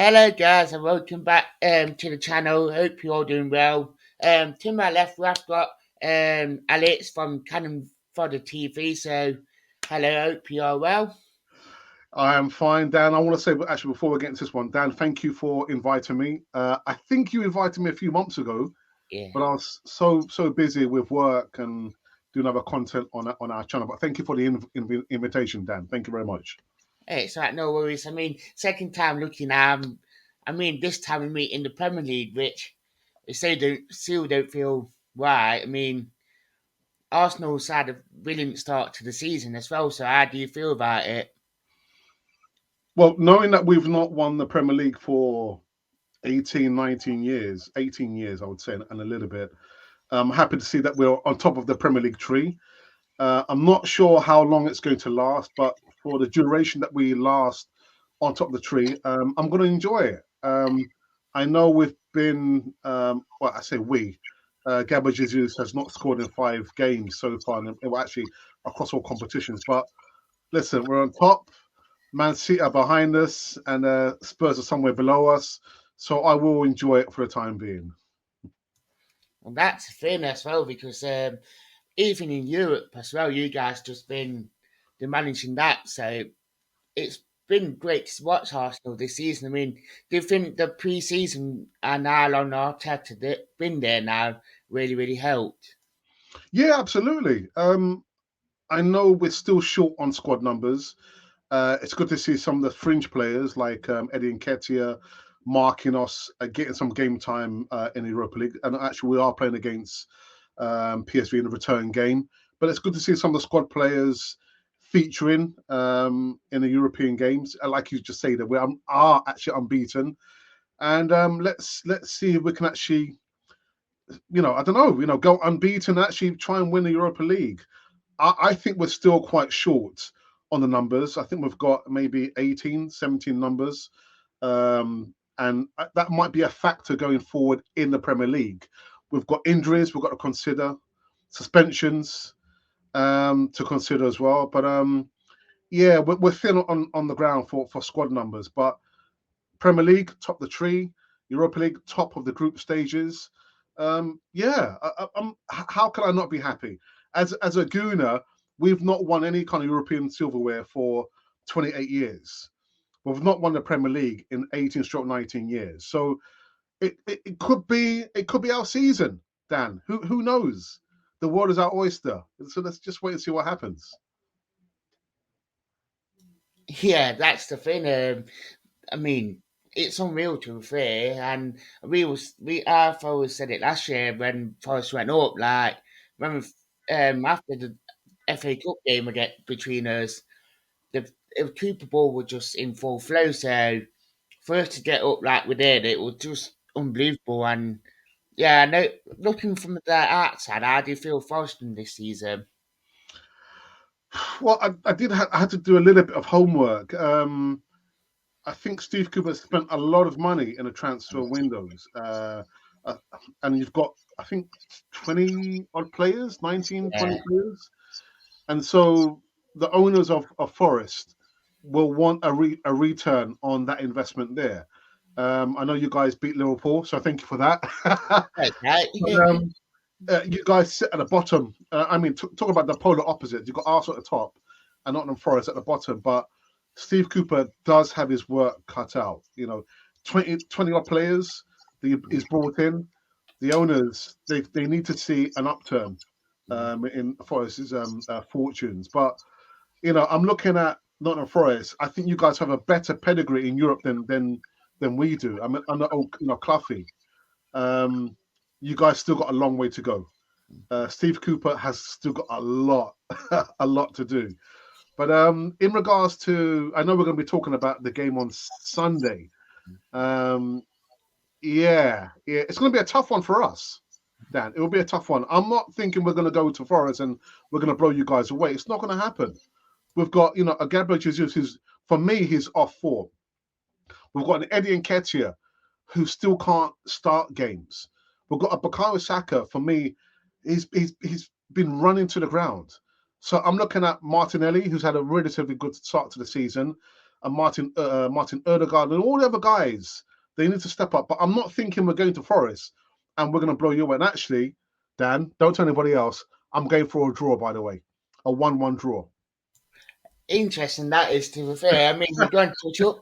Hello guys and welcome back to the channel. Hope you're all doing well. To my left we've got Alex from Cannon Fodder TV. So hello, hope you are well. I am fine, Dan. I want to say, but actually, before we get into this one, Dan, thank you for inviting me. I think you invited me a few months ago, Yeah. but I was so busy with work and doing other content on our channel. But thank you for the invitation, Dan. Thank you very much. Hey, it's right, no worries. I mean, second time looking this time we meet in the Premier League, which they still don't feel right. I mean, Arsenal's had a brilliant start to the season as well, so how do you feel about it? Well, knowing that we've not won the Premier League for 18, 19 years, 18 years, I would say, and a little bit, I'm happy to see that we're on top of the Premier League tree. I'm not sure how long it's going to last, but for the duration that we last on top of the tree, I'm going to enjoy it. I know we've been, well, I say we, Gabriel Jesus has not scored in 5 games so far, and well, actually across all competitions. But listen, we're on top. Man City are behind us, and Spurs are somewhere below us. So I will enjoy it for the time being. And that's the thing as well, because even in Europe as well, you guys just been managing that. So it's been great to watch Arsenal this season. I mean, do you think the pre-season and how long Arteta been there now really helped? Yeah, absolutely. I know we're still short on squad numbers. It's good to see some of the fringe players like Eddie Nketiah, Marquinhos getting some game time in the Europa League. And actually, we are playing against PSV in a return game. But it's good to see some of the squad players featuring in the European games. Like you just say, that we are actually unbeaten. And let's see if we can actually, I don't know, go unbeaten and actually try and win the Europa League. I think we're still quite short on the numbers. I think we've got maybe 18, 17 numbers. And that might be a factor going forward in the Premier League. We've got injuries we've got to consider, suspensions to consider as well. But yeah, we're thin on the ground for squad numbers. But Premier League, top of the tree. Europa League, top of the group stages. Yeah, how can I not be happy? As a Gooner, we've not won any kind of European silverware for 28 years. We've not won the Premier League in 18-19 years. So it could be our season, Dan. Who knows? The world is our oyster. So let's just wait and see what happens. Yeah, that's the thing. I mean, it's unreal to be fair, and I've always said it last year when Forest went up. Like when after the FA Cup game between us, the Cooper Ball was just in full flow. So for us to get up like we did, it was just unbelievable. And yeah, no, looking from the outside, how do you feel Forest in this season? Well, I had to do a little bit of homework. I think Steve Cooper spent a lot of money in the transfer windows. Uh, and you've got, I think, 20 odd players, 19, 20 Yeah, players. And so the owners of Forest will want a return on that investment there. I know you guys beat Liverpool, so thank you for that. But okay. you guys sit at the bottom. I mean, talk about the polar opposite. You've got Arsenal at the top and Nottingham Forest at the bottom. But Steve Cooper does have his work cut out. 20 odd players that he's brought in. The owners, they need to see an upturn in Forest's fortunes. But, I'm looking at Nottingham Forest. I think you guys have a better pedigree in Europe than we do. I mean, under Cloughie. You guys still got a long way to go. Steve Cooper has still got a lot, a lot to do. But in regards to, I know we're going to be talking about the game on Sunday. Yeah, it's going to be a tough one for us, Dan. It will be a tough one. I'm not thinking we're going to go to Forest and we're going to blow you guys away. It's not going to happen. We've got, a Gabriel Jesus who's, for me, he's off form. We've got an Eddie Nketiah who still can't start games. We've got a Bukayo Saka. For me, he's been running to the ground. So I'm looking at Martinelli, who's had a relatively good start to the season. and Martin Erdegaard and all the other guys. They need to step up. But I'm not thinking we're going to Forest and we're going to blow you away. And actually, Dan, don't tell anybody else. I'm going for a draw, by the way, a 1-1 draw. Interesting that is, to be fair. I mean, you're going to touch up.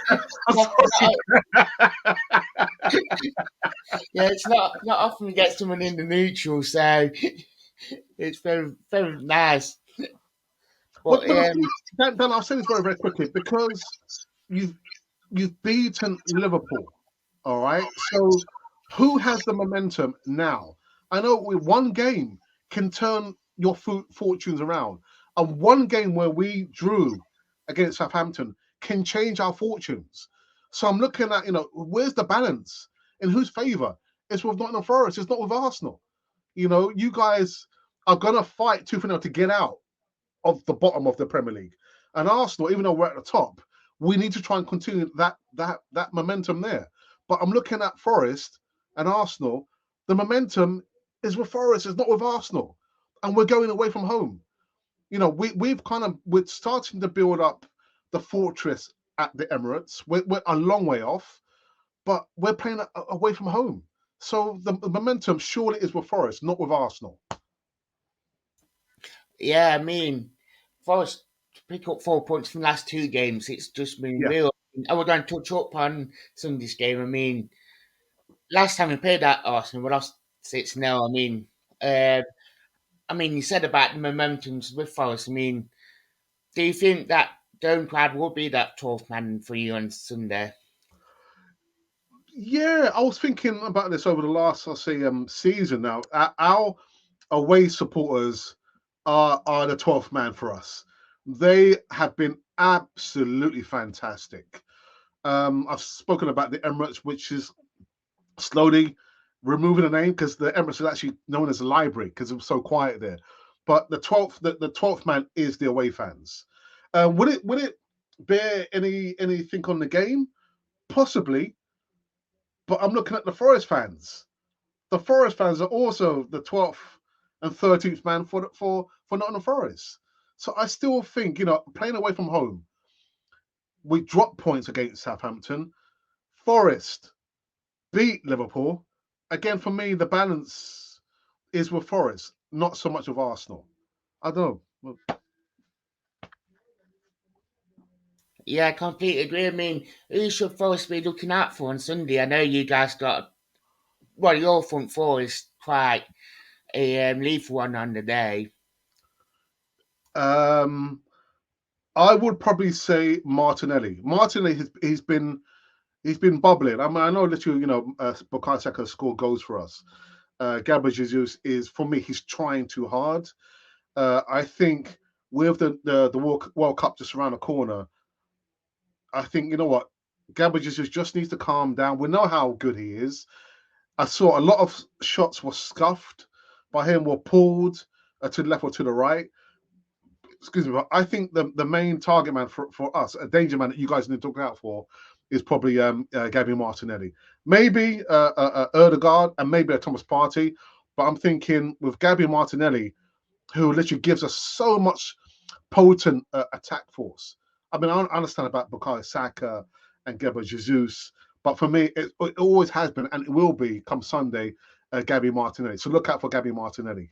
I'm Not, sorry. yeah, it's not often you get someone in the neutral, so it's very very nice. Well, But well, the thing is, Dan, I'll say this very, very quickly because you've you've beaten Liverpool. All right. So who has the momentum now? I know with one game can turn your fortunes around. And one game where we drew against Southampton can change our fortunes. So I'm looking at, where's the balance? In whose favour? It's with Nottingham Forest. It's not with Arsenal. You guys are going to fight tooth and nail to get out of the bottom of the Premier League. And Arsenal, even though we're at the top, we need to try and continue that momentum there. But I'm looking at Forest and Arsenal. The momentum is with Forest, it's not with Arsenal. And we're going away from home. We're starting to build up the fortress at the Emirates. We're a long way off, but we're playing away from home. So the momentum surely is with Forest, not with Arsenal. yeah, I mean, Forest to pick up 4 points from the last two games, it's just been Yeah. real. I was going to touch up on Sunday's game. I mean, last time we played at Arsenal, we lost 6-0. Uh, I mean, you said about the momentums with Forest. I mean, do you think that Dome Crowd will be that 12th man for you on Sunday? Yeah, I was thinking about this over the last, I'll say, season now. Our away supporters are the 12th man for us. They have been absolutely fantastic. I've spoken about the Emirates, which is slowly removing the name because the Emirates is actually known as a library because it was so quiet there. But the 12th man is the away fans. Would it bear anything on the game? Possibly, but I'm looking at the Forest fans. The Forest fans are also the 12th and 13th man for Nottingham Forest. So I still think, playing away from home, we dropped points against Southampton. Forest beat Liverpool. Again, for me, the balance is with Forest, not so much with Arsenal. I don't know. Yeah, I completely agree. I mean, who should Forest be looking out for on Sunday? I know you guys got, well, your front four is quite a lethal one on the day. Um, I would probably say Martinelli. Martinelli he's been bubbling. I mean, I know literally, Bukayo Saka scored goals for us. Gabriel Jesus is, for me, he's trying too hard. I think with the World Cup just around the corner, I think, you know what, Gabriel Jesus just needs to calm down. We know how good he is. I saw a lot of shots were scuffed by him, were pulled to the left or to the right. Excuse me, but I think the main target man for us, a danger man that you guys need to look out for, is probably Gabby Martinelli. Maybe Erdegaard and maybe a Thomas Partey. But I'm thinking with Gabby Martinelli, who literally gives us so much potent attack force. I mean, I understand about Bukayo Saka and Gabriel Jesus, but for me, it always has been and it will be come Sunday, Gabby Martinelli. So look out for Gabby Martinelli.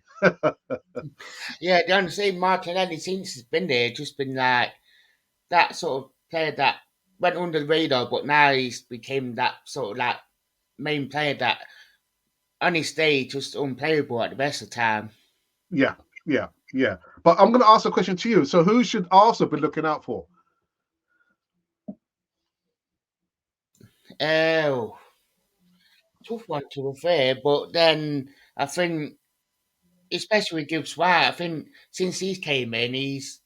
Yeah, the only thing Martinelli since he's been there, just been like that sort of player that went under the radar, but now he's became that sort of like main player that on his day just unplayable at the best of time. Yeah, yeah, yeah. But I'm going to ask a question to you. So who should Arsenal be looking out for? Oh, tough one to be fair, but then I think, especially with Gibbs White, I think since he came in, he's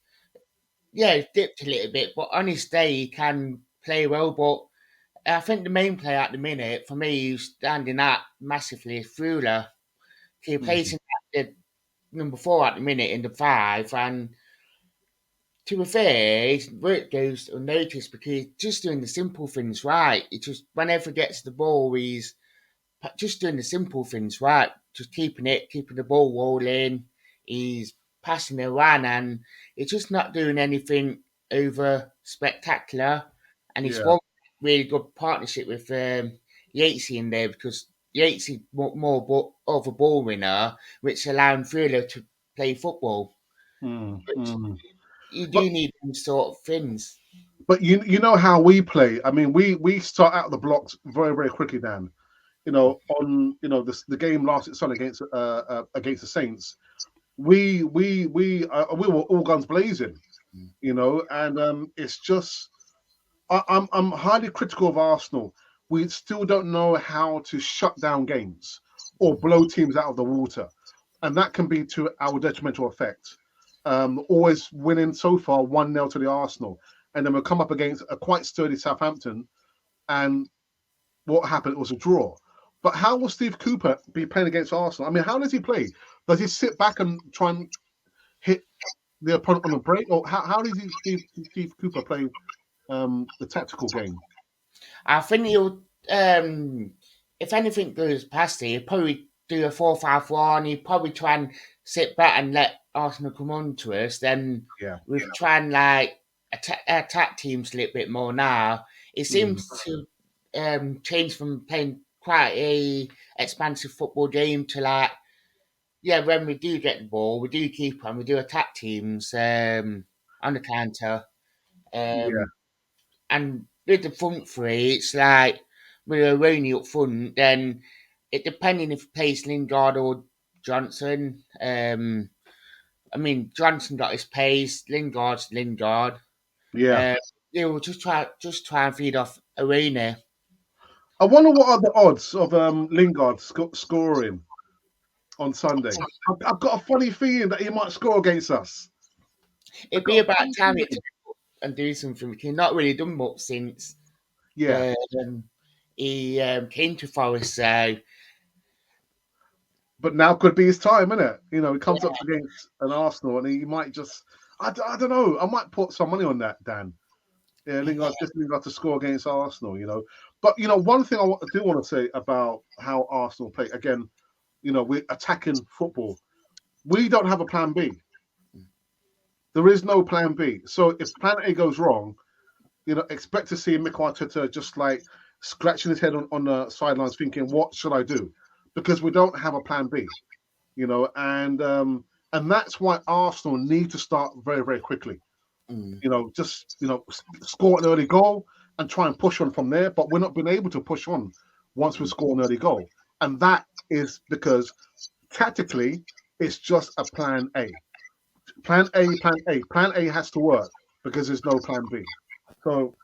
yeah, dipped a little bit, but on his day he can play well. But I think the main player at the minute for me who's standing out massively is Fuller. He plays Mhm. in the number four at the minute in the five, and to be fair, his work goes unnoticed because he's just doing the simple things right. He just whenever he gets the ball, he's just doing the simple things right, just keeping the ball rolling. He's passing it around, and he's just not doing anything. over spectacular, and he's Yeah. one really good partnership with Yatesy in there because Yatesy more of a ball winner, which allowing Thriller to play football. Mm, Which mm. you But do need them sort of things. you know how we play. I mean, we start out the blocks very very quickly, Dan. On the game last Sunday against the Saints, we were all guns blazing. And it's just I'm highly critical of Arsenal. We still don't know how to shut down games or blow teams out of the water, and that can be to our detrimental effect. Always winning so far 1-0 to the Arsenal, and then we'll come up against a quite sturdy Southampton, and what happened? It was a draw. But how will Steve Cooper be playing against Arsenal? I mean, how does he play? Does he sit back and try and hit the opponent on the break, or how does Steve Cooper play the tactical game? I think he'll, if anything goes past it, he'll probably do a 4-5-1. He'll probably try and sit back and let Arsenal come on to us. Then Yeah. we'll try and like attack teams a little bit more now. It Mm. seems to change from playing quite a expansive football game to like, yeah, when we do get the ball, we do keep on, we do attack teams on the counter. Yeah. Um, and with the front three, it's like with Rooney up front, then it depending if he plays Lingard or Johnson. I mean, Johnson got his pace, Lingard's Lingard. Yeah. Uh, they will just try and feed off Arena. I wonder what are the odds of Lingard scoring on Sunday. I've got a funny feeling that he might score against us. I It'd be got a about funny time it feeling. and do something. He's not really done much since Yeah, um, he came to Forest. So but now could be his time, isn't it? He comes up against an Arsenal and he might just. I don't know. I might put some money on that, Dan. Yeah, Lingard to score against Arsenal. But one thing do want to say about how Arsenal play again. We're attacking football. We don't have a plan B. There is no plan B. So if plan A goes wrong, expect to see Mikel Arteta just like scratching his head on the sidelines, thinking, "What should I do?" Because we don't have a plan B. And that's why Arsenal need to start very, very quickly. mm, Just score an early goal and try and push on from there. But we're not been able to push on once we score an early goal, and that is because tactically it's just a plan A. Plan A, plan A. Plan A has to work because there's no plan B. So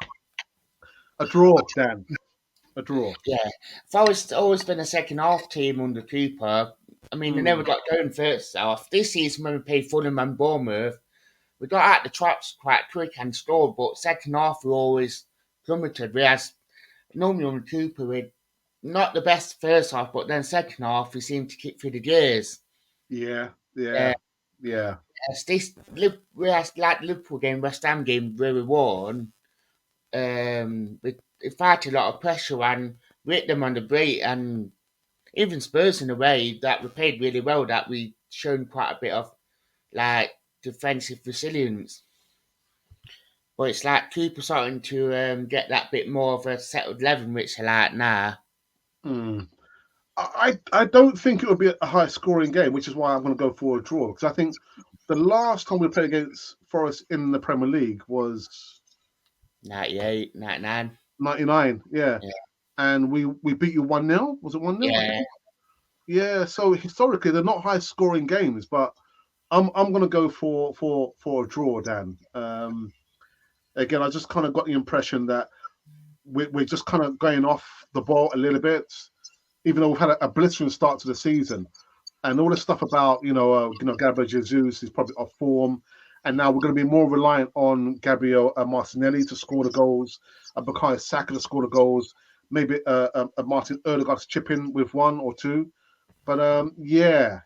a draw, Dan. A draw. yeah, Forest always been a second half team under Cooper. I mean, they never Mm, got going first half. This season, when we played Fulham and Bournemouth, we got out the traps quite quick and scored, but second half we always plummeted. Whereas normally under Cooper, we not the best first half, but then second half we seemed to kick through the gears. yeah, Uh, yeah, yeah. whereas like the Liverpool game, West Ham game where we won, we fight a lot of pressure and we hit them on the break, and even Spurs in a way that we played really well. That we shown quite a bit of like defensive resilience. But it's like Cooper starting to get that bit more of a settled level, which I like now. Mm. I don't think it would be a high scoring game, which is why I'm going to go for a draw because I think the last time we played against Forest in the Premier League was 98, 99. 99. Yeah, Yeah. and we beat you 1-0. Was it 1-0? I Yeah. think. Yeah. So historically, they're not high scoring games, but I'm going to go for a draw, Dan. Again, I just kind of got the impression that we're just kind of going off the ball a little bit, even though we've had a blistering start to the season, and all this stuff about Gabriel Jesus is probably off form, and now we're going to be more reliant on Gabriel Martinelli to score the goals, Bukayo Saka to score the goals, maybe Martin Odegaard to chip in with one or two. But yeah,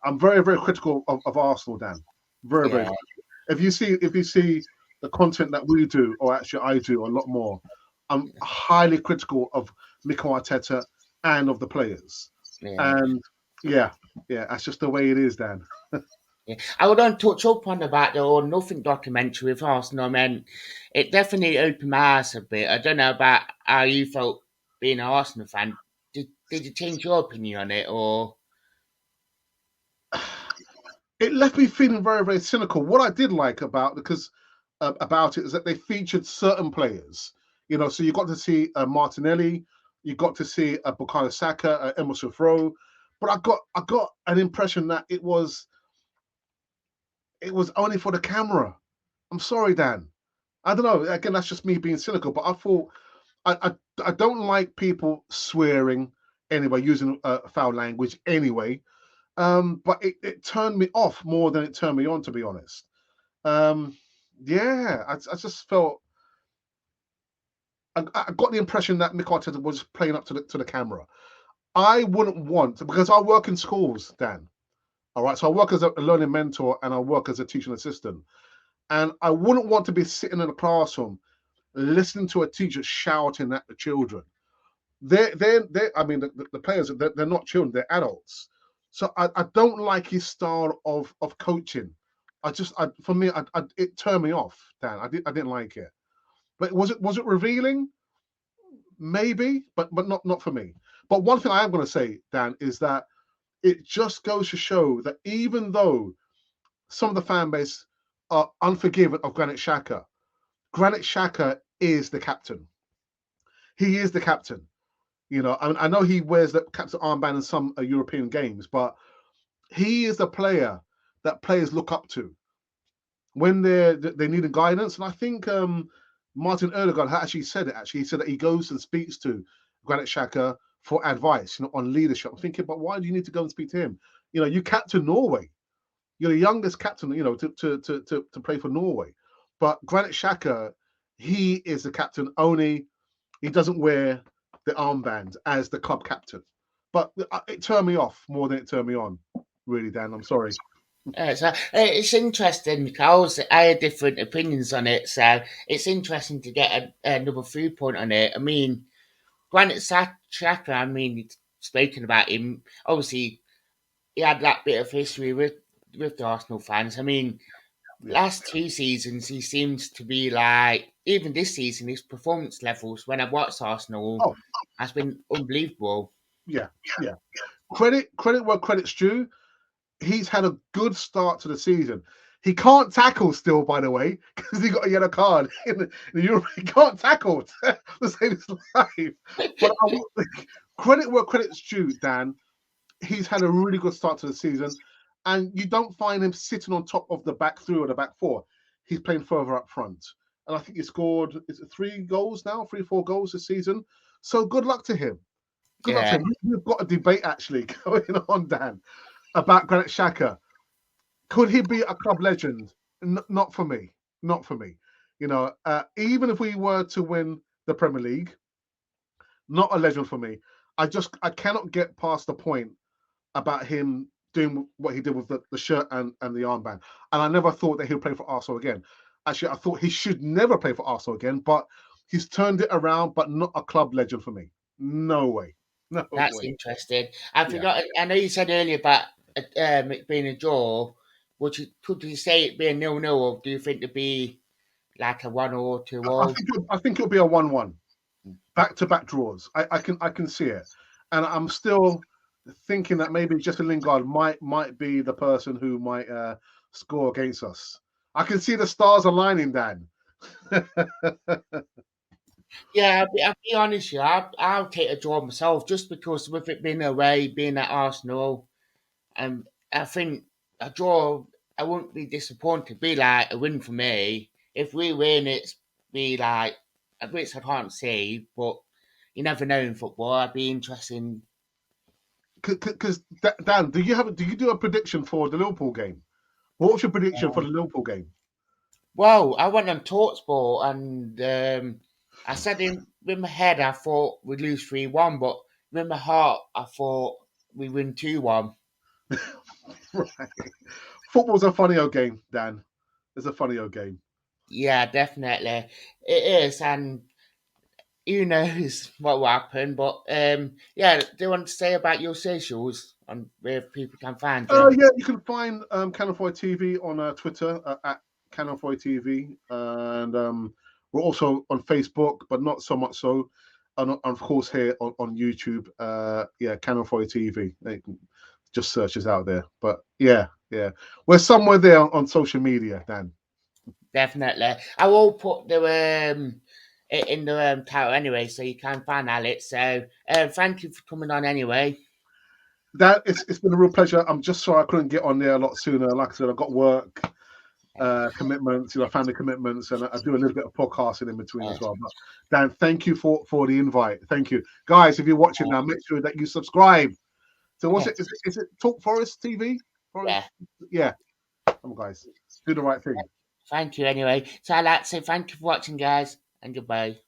I'm very very critical of Arsenal, Dan. Very very Yeah. critical. If you see the content that we do, or actually I do a lot more, I'm highly critical of Mikel Arteta and of the players. Yeah. And yeah, that's just the way it is, Dan. Yeah. I would not touch up on about the All Nothing documentary with Arsenal. I mean, it definitely opened my eyes a bit. I don't know about how you felt being an Arsenal fan. Did you change your opinion on it, or It left me feeling very, very cynical. What I did like about it is that they featured certain players. So you got to see Martinelli, you got to see Bukayo Saka, Emerson Rowe, but I got an impression that it was only for the camera. I'm sorry, Dan. I don't know. Again, that's just me being cynical. But I thought I I don't like people swearing anyway, using foul language anyway. But it turned me off more than it turned me on, to be honest. Um, yeah, I just felt I got the impression that Mick Arteta was playing up to the camera. I wouldn't want because I work in schools, Dan. All right, so I work as a learning mentor and I work as a teaching assistant, and I wouldn't want to be sitting in a classroom listening to a teacher shouting at the children. They're I mean, the players, they're not children, they're adults. So I don't like his style of coaching. For me, it turned me off, Dan. I didn't like it. But was it revealing? Maybe, but not for me. But one thing I am going to say, Dan, is that it just goes to show that even though some of the fan base are unforgiving of Granit Xhaka is the captain. He is the captain. I know he wears the captain armband in some European games, but he is the player that players look up to when they need guidance. And I think Martin Erdegaard actually said it. Actually, he said that he goes and speaks to Granit Xhaka for advice, on leadership. I'm thinking, but why do you need to go and speak to him? You captain Norway. You're the youngest captain, to play for Norway. But Granit Xhaka, he is the captain. Only he doesn't wear the armband as the club captain. But it turned me off more than it turned me on. Really, Dan. I'm sorry. it's interesting because I had different opinions on it. So it's interesting to get another viewpoint on it. I mean, Granit Xhaka. I mean, speaking about him, obviously he had that bit of history with the Arsenal fans. I mean, Yeah. last 2 seasons he seems to be like even this season his performance levels when I've watched Arsenal Oh, has been unbelievable. yeah, yeah. Credit where credit's due. He's had a good start to the season. He can't tackle still, by the way, because he got a yellow card in Europe. He can't tackle to save his life. But credit where credit's due, Dan. He's had a really good start to the season, and you don't find him sitting on top of the back three or the back four. He's playing further up front, and I think he scored 3 goals now, 3-4 goals this season. So good luck to him. Good luck to Yeah, him. We've got a debate actually going on, Dan, about Granit Xhaka. Could he be a club legend? Not for me. Not for me. Even if we were to win the Premier League, not a legend for me. I cannot get past the point about him doing what he did with the shirt and the armband. And I never thought that he'll play for Arsenal again. Actually, I thought he should never play for Arsenal again, but he's turned it around, but not a club legend for me. No way. No that's way. interesting. I Yeah. forgot. I know you said earlier about it being a draw. Could you say it be a 0-0, or do you think it'd be like a 1 or 2 I all? think I think it'll be a 1-1. Back-to-back draws. I can see it. And I'm still thinking that maybe Jesse Lingard might be the person who might score against us. I can see the stars aligning, Dan. I'll be honest, with you. I'll take a draw myself just because with it being away, being at Arsenal, and I think a draw, I wouldn't be disappointed. Be like a win for me. If we win, it's be like which I can't see, but you never know in football. I'd be interested. Because Dan, do you do a prediction for the Liverpool game? What was your prediction for the Liverpool game? Well, I went on Talksport and I said in my head I thought we'd lose 3-1, but in my heart I thought we win 2-1. Right. Football's a funny old game, Dan. It's a funny old game. Yeah, definitely it is, and who knows what will happen? But yeah, do you want to say about your socials on where people can find you? Yeah, you can find Canafoy TV on Twitter at Canafoy TV, and we're also on Facebook, but not so much so. And of course, here on YouTube, yeah, Canafoy TV. They can just search us out there. But yeah, we're somewhere there on social media, Dan. Definitely. I will put the it in the title anyway, so you can find Alex. So thank you for coming on anyway. That it's been a real pleasure. I'm just sorry I couldn't get on there a lot sooner. Like I said, I've got work commitments, family commitments, and I do a little bit of podcasting in between Uh, as well. But Dan, thank you for the invite. Thank you, guys. If you're watching now, make sure that you subscribe. So what's it? Is it Talk Forest TV? Forest? yeah. Yeah, come on, guys, do the right thing. Thank you anyway. So I'd like to say thank you for watching, guys, and goodbye.